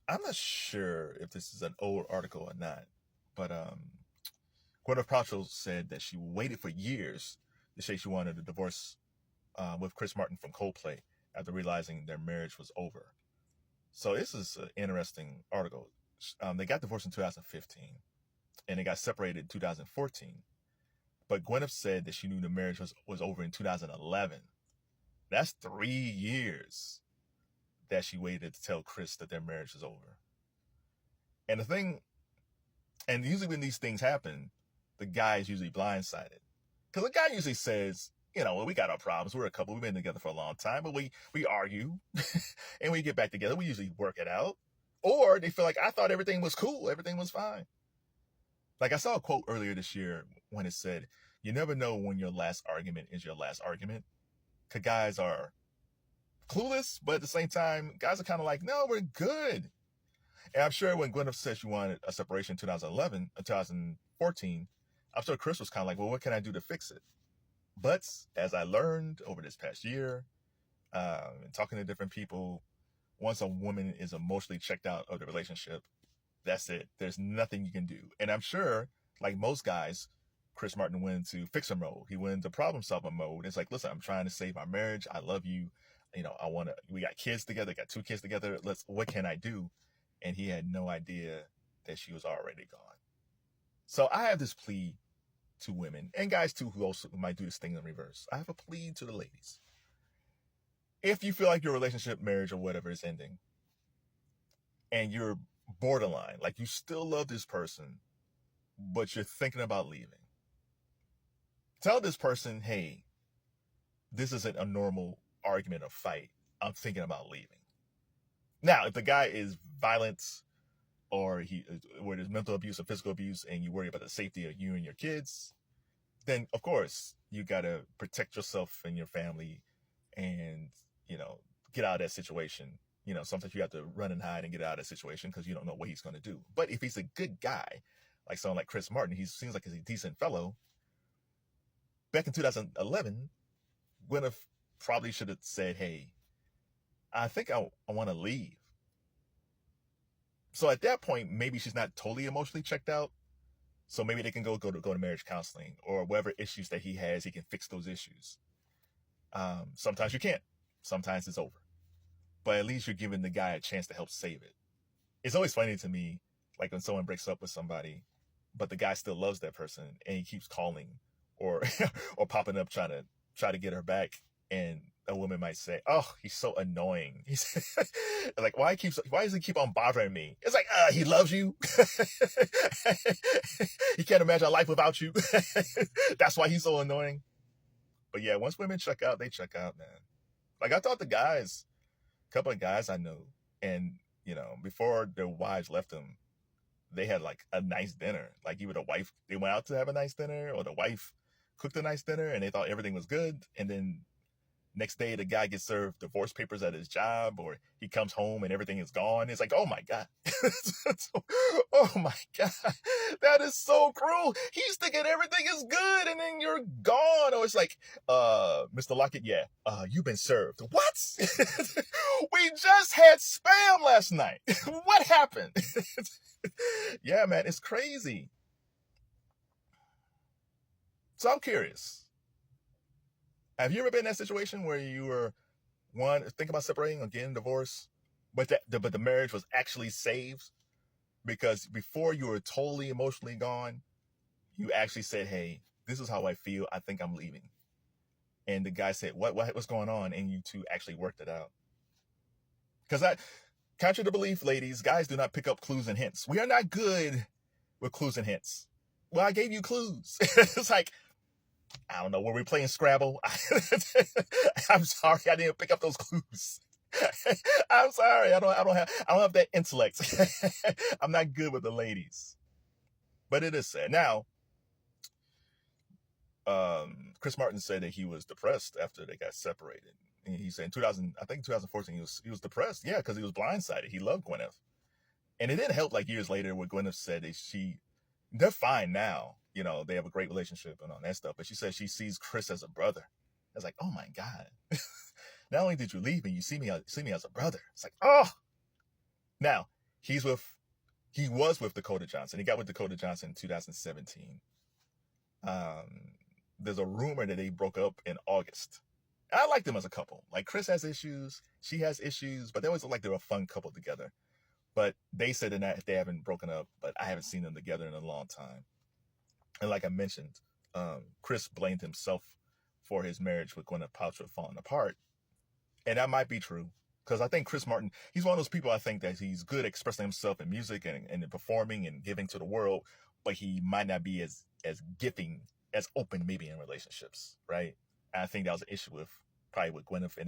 I'm not sure if this is an old article or not, but Gwyneth Paltrow said that she waited for years to say she wanted a divorce with Chris Martin from Coldplay after realizing their marriage was over. So this is an interesting article. They got divorced in 2015 and they got separated in 2014. But Gwyneth said that she knew the marriage was over in 2011. That's 3 years that she waited to tell Chris that their marriage was over. And the thing, and usually when these things happen, the guy is usually blindsided. Because the guy usually says, well, we got our problems. We're a couple. We've been together for a long time, but we argue and we get back together. We usually work it out. Or they feel like, I thought everything was cool. Everything was fine. Like I saw a quote earlier this year when it said, you never know when your last argument is your last argument. Because guys are clueless, but at the same time, guys are kind of like, no, we're good. And I'm sure when Gwyneth said she wanted a separation in 2011, 2014, I'm sure Chris was kind of like, well, what can I do to fix it? But as I learned over this past year, and talking to different people, once a woman is emotionally checked out of the relationship, that's it. There's nothing you can do. And I'm sure, like most guys, Chris Martin went into fixer mode. He went into problem solver mode. It's like, listen, I'm trying to save our marriage. I love you. We got kids together, got 2 kids together. What can I do? And he had no idea that she was already gone. So I have this plea to women and guys too, who also might do this thing in reverse. I have a plea to the ladies. If you feel like your relationship, marriage, or whatever is ending, and you're borderline, like you still love this person, but you're thinking about leaving, tell this person, hey, this isn't a normal argument or fight. I'm thinking about leaving. Now, if the guy is violent or where there's mental abuse or physical abuse and you worry about the safety of you and your kids, then of course you got to protect yourself and your family and, get out of that situation. Sometimes you have to run and hide and get out of that situation because you don't know what he's going to do. But if he's a good guy, like someone like Chris Martin, he seems like he's a decent fellow. Back in 2011, Gwyneth probably should have said, hey, I think I want to leave. So at that point, maybe she's not totally emotionally checked out. So maybe they can go to marriage counseling, or whatever issues that he has, he can fix those issues. Sometimes you can't. Sometimes it's over. But at least you're giving the guy a chance to help save it. It's always funny to me, like when someone breaks up with somebody, but the guy still loves that person and he keeps calling or or popping up trying to get her back. And a woman might say, oh, he's so annoying. He's like, why does he keep on bothering me? It's like, he loves you. He can't imagine a life without you. That's why he's so annoying. But yeah, once women check out, they check out, man. Like I thought a couple of guys I know, and before their wives left them, they had like a nice dinner. Like either the wife, they went out to have a nice dinner, or the wife cooked a nice dinner and they thought everything was good. And then next day, the guy gets served divorce papers at his job, or he comes home and everything is gone. It's like, oh my God. Oh my God. That is so cruel. He's thinking everything is good and then you're gone. Or it's like, Mr. Lockett, yeah, you've been served. What? We just had spam last night. What happened? Yeah, man, it's crazy. So I'm curious. Have you ever been in that situation where you were think about separating or getting divorced, but the marriage was actually saved because before you were totally emotionally gone, you actually said, "Hey, this is how I feel. I think I'm leaving," and the guy said, "What's going on?" And you two actually worked it out. Because contrary to belief, ladies, guys do not pick up clues and hints. We are not good with clues and hints. Well, I gave you clues. It's like, I don't know, were we playing Scrabble? I'm sorry, I didn't pick up those clues. I'm sorry, I don't have that intellect. I'm not good with the ladies. But it is sad. Now, Chris Martin said that he was depressed after they got separated. And he said in 2014, he was depressed. Yeah, because he was blindsided. He loved Gwyneth. And it didn't help like years later where Gwyneth said that they're fine now. They have a great relationship and all that stuff. But she said she sees Chris as a brother. I was like, oh my God. Not only did you leave me, you see me as a brother. It's like, oh. Now, He's with he was with Dakota Johnson. He got with Dakota Johnson in 2017. There's a rumor that they broke up in August. And I like them as a couple. Like Chris has issues, she has issues, but they always look like they're a fun couple together. But they said that they haven't broken up, but I haven't seen them together in a long time. And like I mentioned, Chris blamed himself for his marriage with Gwyneth Paltrow falling apart. And that might be true. Because I think Chris Martin, he's one of those people I think that he's good at expressing himself in music and performing and giving to the world, but he might not be as giving, as open maybe in relationships, right? And I think that was an issue with Gwyneth, and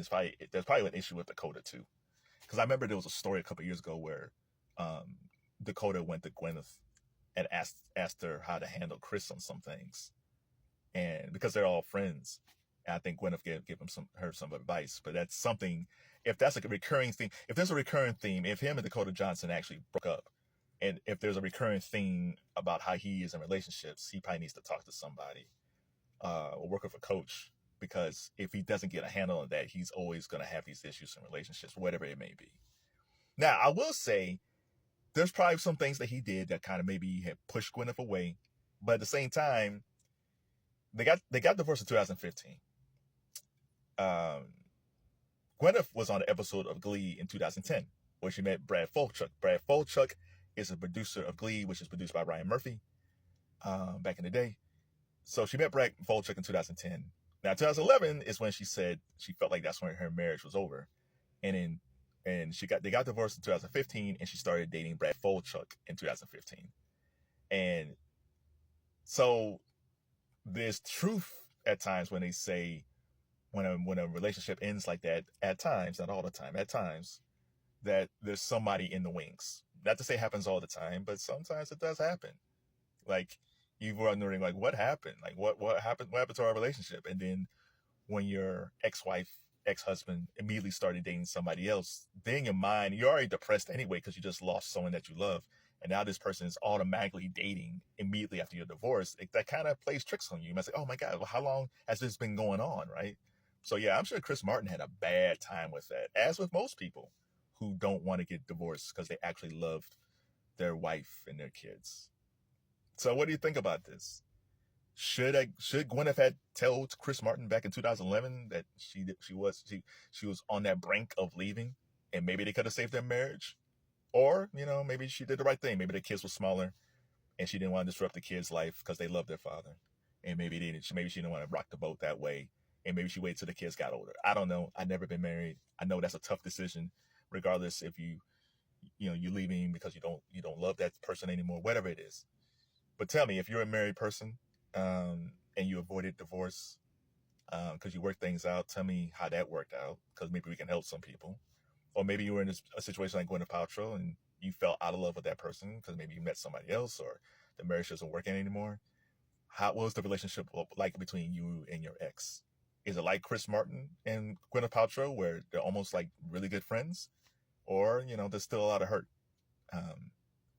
there's probably an issue with Dakota too. Because I remember there was a story a couple of years ago where Dakota went to Gwyneth and asked her how to handle Chris on some things, and because they're all friends, and I think Gwyneth gave her some advice. But that's something. If that's a recurring theme, if there's a recurring theme, if him and Dakota Johnson actually broke up, and if there's a recurring theme about how he is in relationships, he probably needs to talk to somebody or work with a coach, because if he doesn't get a handle on that, he's always going to have these issues in relationships, whatever it may be. Now, I will say there's probably some things that he did that kind of maybe had pushed Gwyneth away, but at the same time, they got divorced in 2015. Gwyneth was on an episode of Glee in 2010 where she met Brad Falchuk. Brad Falchuk is a producer of Glee, which is produced by Ryan Murphy back in the day. So she met Brad Falchuk in 2010. Now, 2011 is when she said she felt like that's when her marriage was over, and they got divorced in 2015, and she started dating Brad Falchuk in 2015. And so there's truth at times when they say when a relationship ends like that, at times, not all the time, at times, that there's somebody in the wings. Not to say it happens all the time, but sometimes it does happen. Like, you were wondering, like, what happened? Like, what happened? What happened to our relationship? And then when your ex-wife, ex-husband immediately started dating somebody else, then in your mind, you're already depressed anyway because you just lost someone that you love. And now this person is automatically dating immediately after your divorce. That kind of plays tricks on you. You might say, oh my God, well, how long has this been going on, right? So yeah, I'm sure Chris Martin had a bad time with that, as with most people who don't want to get divorced because they actually loved their wife and their kids. So what do you think about this? Should Gwyneth had told Chris Martin back in 2011 that she was on that brink of leaving, and maybe they could have saved their marriage? Or, maybe she did the right thing. Maybe the kids were smaller and she didn't want to disrupt the kids' life because they love their father. And maybe she didn't want to rock the boat that way. And maybe she waited till the kids got older. I don't know. I've never been married. I know that's a tough decision, regardless if you're leaving because you don't love that person anymore, whatever it is. But tell me, if you're a married person and you avoided divorce because you worked things out, tell me how that worked out, because maybe we can help some people. Or maybe you were in a situation like Gwyneth Paltrow and you fell out of love with that person because maybe you met somebody else or the marriage isn't working anymore. What was the relationship like between you and your ex? Is it like Chris Martin and Gwyneth Paltrow where they're almost like really good friends? Or, there's still a lot of hurt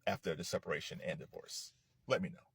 after the separation and divorce? Let me know.